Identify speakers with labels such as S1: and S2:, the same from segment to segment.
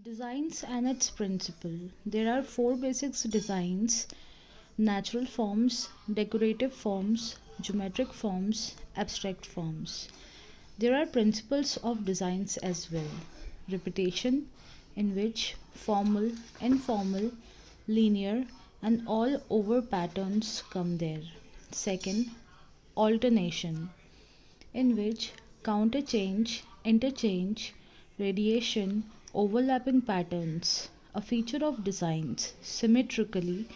S1: Designs and its principle. There are four basic designs: natural forms, decorative forms, geometric forms, abstract forms. There are principles of designs as well. Repetition, in which formal, informal, linear, and all over patterns come there. Second, alternation, in which counter change, interchange, radiation, overlapping patterns, a feature of designs symmetrically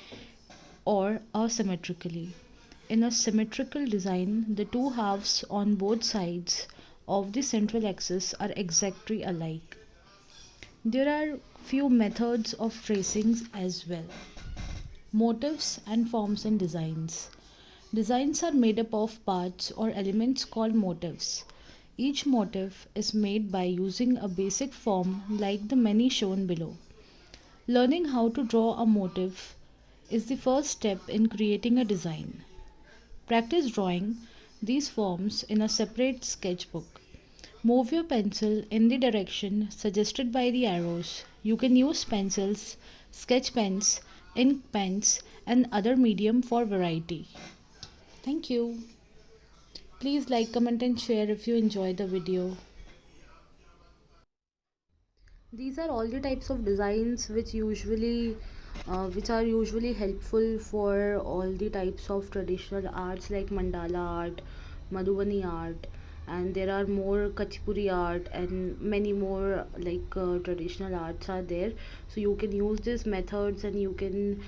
S1: or asymmetrically. In a symmetrical design, the two halves on both sides of the central axis are exactly alike. There are few methods of tracing as well. Motifs and forms in designs. Designs are made up of parts or elements called motifs. Each motif is made by using a basic form like the many shown below. Learning how to draw a motif is the first step in creating a design. Practice drawing these forms in a separate sketchbook. Move your pencil in the direction suggested by the arrows. You can use pencils, sketch pens, ink pens, and other medium for variety. Thank you. Please like, comment, and share if you enjoy the video. These are all the types of designs which are usually helpful for all the types of traditional arts like mandala art, madhubani art, and there are more kachipuri art and many more like traditional arts are there. So you can use these methods and you can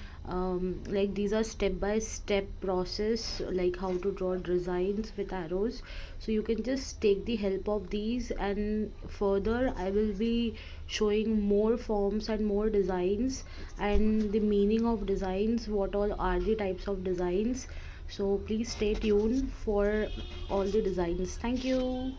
S1: like these are step by step process like how to draw designs with arrows. So you can just take the help of these, and further I will be showing more forms and more designs and the meaning of designs, what all are the types of designs. So please stay tuned for all the designs. Thank you.